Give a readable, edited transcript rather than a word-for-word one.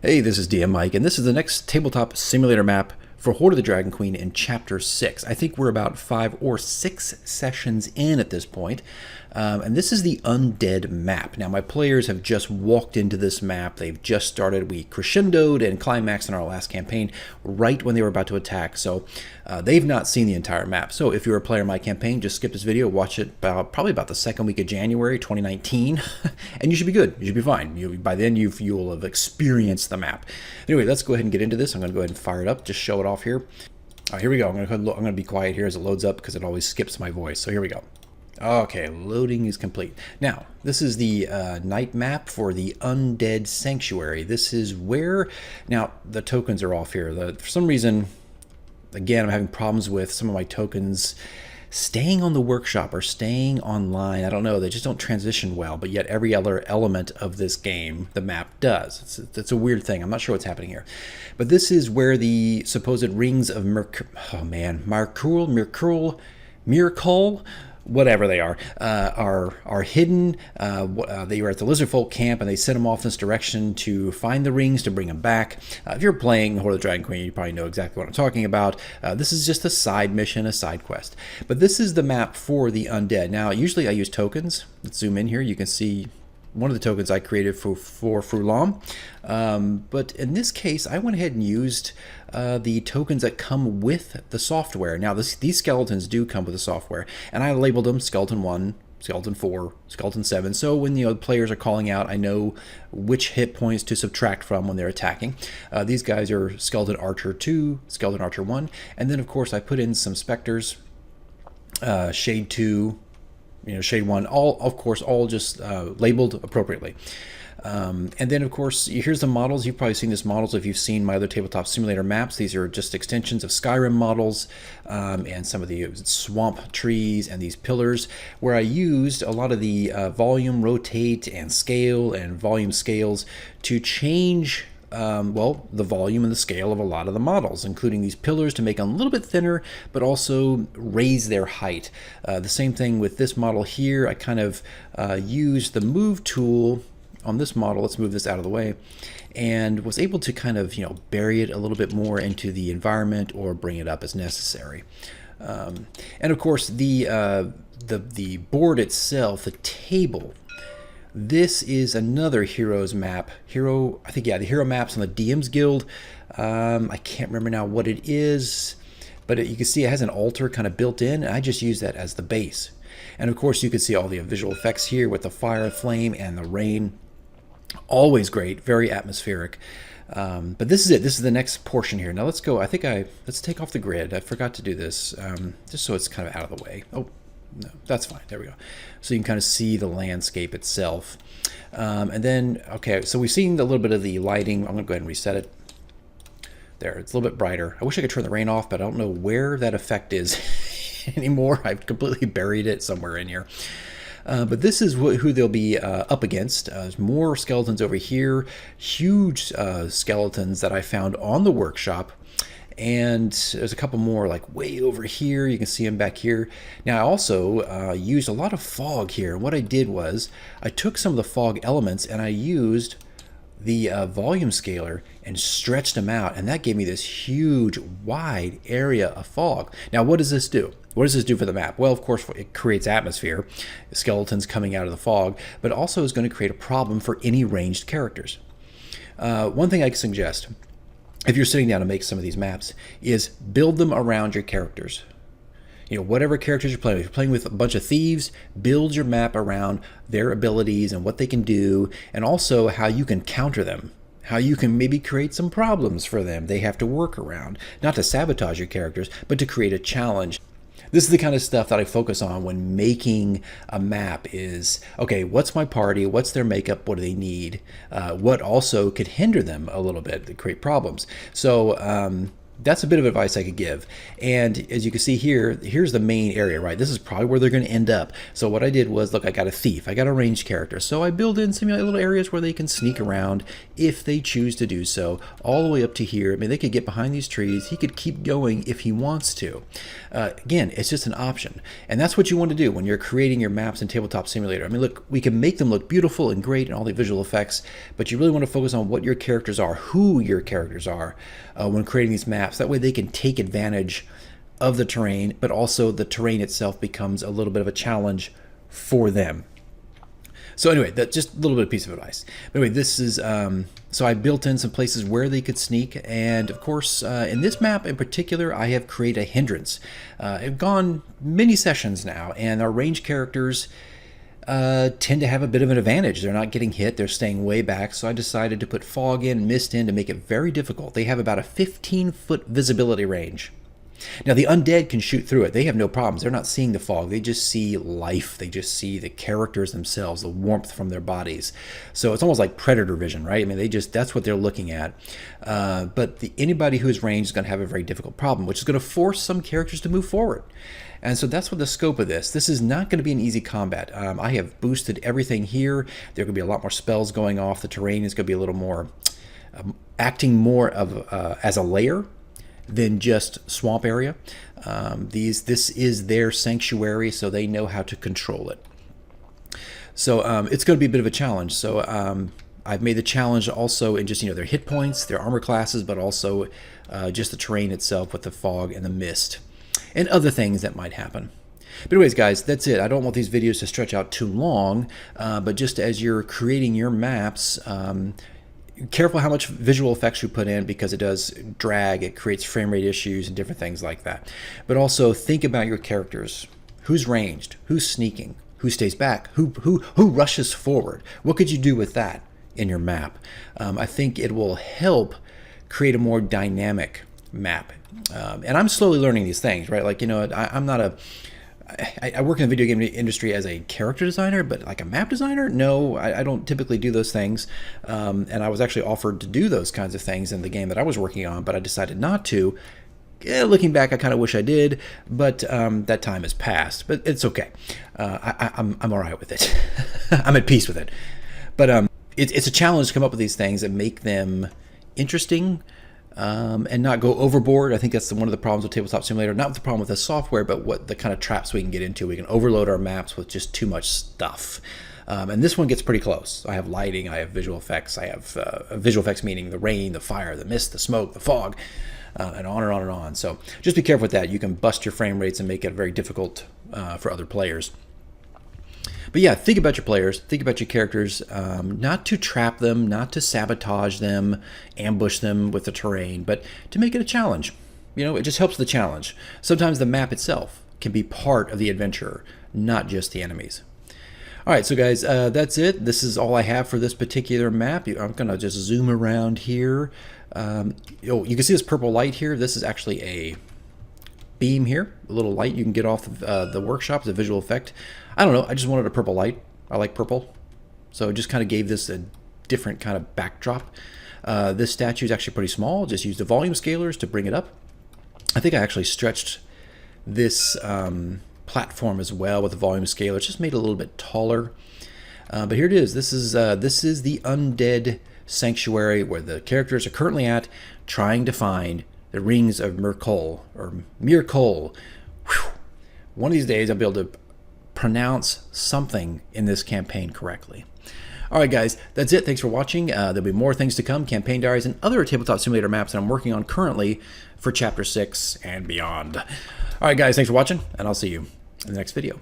Hey, this is DM Mike, and this is the next tabletop simulator map for Hoard of the Dragon Queen in Chapter 6. I think we're about 5 or 6 sessions in at this point, and this is the Undead map. Now, my players have just walked into this map. They've just started. We crescendoed and climaxed in our last campaign right when they were about to attack, so they've not seen the entire map. So if you're a player in my campaign, just skip this video, watch it probably about the second week of January 2019, and you should be good. You should be fine. By then, you'll have experienced the map. Anyway, let's go ahead and get into this. I'm going to go ahead and fire it up, just show it off here. All right, here we go. I'm going to be quiet here as it loads up because it always skips my voice. So here we go. Okay, loading is complete. Now, this is the night map for the Undead Sanctuary. This is where, now, the tokens are off here. For some reason, again, I'm having problems with some of my tokens staying on the workshop or staying online. I don't know, they just don't transition well, but yet every other element of this game, the map does. It's a weird thing. I'm not sure what's happening here. But this is where the supposed rings of Mercul, whatever they are hidden. They were at the Lizardfolk camp, and they sent them off in this direction to find the rings to bring them back. If you're playing Hoard of the Dragon Queen, you probably know exactly what I'm talking about. This is just a side mission, a side quest. But this is the map for the undead. Now, usually I use tokens. Let's zoom in here. You can see one of the tokens I created for Frulam. But in this case, I went ahead and used the tokens that come with the software. Now, these skeletons do come with the software, and I labeled them Skeleton 1, Skeleton 4, Skeleton 7. So when the players are calling out, I know which hit points to subtract from when they're attacking. These guys are Skeleton Archer 2, Skeleton Archer 1, and then, of course, I put in some Spectres, Shade 2, Shade 1, all just labeled appropriately. And then, of course, here's the models. You've probably seen these models if you've seen my other tabletop simulator maps. These are just extensions of Skyrim models and some of the swamp trees and these pillars, where I used a lot of the volume, rotate, and scale and volume scales to change the volume and the scale of a lot of the models, including these pillars to make them a little bit thinner, but also raise their height. The same thing with this model here. I kind of used the move tool on this model. Let's move this out of the way, and was able to kind of bury it a little bit more into the environment or bring it up as necessary. And of course, the board itself, the table. This is another heroes map. The hero maps on the DM's Guild. I can't remember now what it is, but you can see it has an altar kind of built in, and I just use that as the base. And of course, you can see all the visual effects here with the fire, flame, and the rain. Always great, very atmospheric. But this is it. This is the next portion here. Now let's go. Let's take off the grid. I forgot to do this, just so it's kind of out of the way. Oh. No, that's fine. There we go. So you can kind of see the landscape itself. And then, okay, so we've seen a little bit of the lighting. I'm going to go ahead and reset it. There, it's a little bit brighter. I wish I could turn the rain off, but I don't know where that effect is anymore. I've completely buried it somewhere in here. But this is who they'll be up against. There's more skeletons over here. Huge skeletons that I found on the workshop. And there's a couple more like way over here. You can see them back here. Now, I also used a lot of fog here. And what I did was I took some of the fog elements and I used the volume scaler and stretched them out. And that gave me this huge, wide area of fog. Now, what does this do? What does this do for the map? Well, of course, it creates atmosphere, skeletons coming out of the fog, but also is going to create a problem for any ranged characters. One thing I can suggest, if you're sitting down to make some of these maps, is build them around your characters. Whatever characters you're playing with. If you're playing with a bunch of thieves, build your map around their abilities and what they can do, and also how you can counter them. How you can maybe create some problems for them they have to work around. Not to sabotage your characters, but to create a challenge. This is the kind of stuff that I focus on when making a map is, okay, what's my party? What's their makeup? What do they need? What also could hinder them a little bit to create problems? So that's a bit of advice I could give. And as you can see here, here's the main area, right? This is probably where they're going to end up. So what I did was, look, I got a thief, I got a ranged character. So I build in some little areas where they can sneak around if they choose to do so, all the way up to here. I mean, they could get behind these trees. He could keep going if he wants to. Again, it's just an option. And that's what you want to do when you're creating your maps in Tabletop Simulator. I mean, look, we can make them look beautiful and great and all the visual effects, but you really want to focus on what your characters are, who your characters are when creating these maps. That way they can take advantage of the terrain, but also the terrain itself becomes a little bit of a challenge for them. So anyway, that's just a little bit of piece of advice. But anyway, this is, so I built in some places where they could sneak. And of course, in this map in particular, I have created a hindrance. I've gone many sessions now, and our ranged characters tend to have a bit of an advantage. They're not getting hit, they're staying way back, so I decided to put fog in, mist in to make it very difficult. They have about a 15-foot visibility range. Now the undead can shoot through it. They have no problems. They're not seeing the fog. They just see life. They just see the characters themselves, the warmth from their bodies. So it's almost like predator vision, right? I mean, that's what they're looking at. But anybody who is ranged is going to have a very difficult problem, which is going to force some characters to move forward. And so that's what the scope of this. This is not going to be an easy combat. I have boosted everything here. There are going to be a lot more spells going off. The terrain is going to be a little more acting more of as a layer than just swamp area. This is their sanctuary, so they know how to control it. So it's going to be a bit of a challenge. So I've made the challenge also in just their hit points, their armor classes, but also just the terrain itself with the fog and the mist and other things that might happen. But anyways, guys, that's it. I don't want these videos to stretch out too long, but just as you're creating your maps, careful how much visual effects you put in, because it does drag, it creates frame rate issues and different things like that. But also think about your characters. Who's ranged? Who's sneaking? Who stays back? Who rushes forward? What could you do with that in your map? I think it will help create a more dynamic map. And I'm slowly learning these things, right? Like, I'm not I work in the video game industry as a character designer, but like a map designer, no, I don't typically do those things. And I was actually offered to do those kinds of things in the game that I was working on, but I decided not to. Looking back, I kind of wish I did, but that time has passed. But it's okay. I'm all right with it. I'm at peace with it. But it's a challenge to come up with these things and make them interesting. And not go overboard. I think that's one of the problems with Tabletop Simulator. Not the problem with the software, but what the kind of traps we can get into. We can overload our maps with just too much stuff. And this one gets pretty close. I have lighting, I have visual effects, I have visual effects meaning the rain, the fire, the mist, the smoke, the fog, and on and on and on. So just be careful with that. You can bust your frame rates and make it very difficult for other players. But yeah, think about your players, think about your characters, not to trap them, not to sabotage them, ambush them with the terrain, but to make it a challenge. It just helps the challenge. Sometimes the map itself can be part of the adventure, not just the enemies. All right, so guys, that's it. This is all I have for this particular map. I'm going to just zoom around here. You can see this purple light here. This is actually a beam here, a little light you can get off of, the workshop. It's a visual effect. I don't know, I just wanted a purple light. I like purple, so it just kind of gave this a different kind of backdrop. This statue is actually pretty small. Just used the volume scalers to bring it up. I think I actually stretched this platform as well with the volume scalers, just made it a little bit taller. But here it is. This is the Undead Sanctuary, where the characters are currently at, trying to find the rings of Mirkol, or Mirkol. One of these days I'll be able to pronounce something in this campaign correctly. All right, guys, that's it. Thanks for watching. There'll be more things to come, campaign diaries, and other Tabletop Simulator maps that I'm working on currently for Chapter 6 and beyond. All right, guys, thanks for watching, and I'll see you in the next video.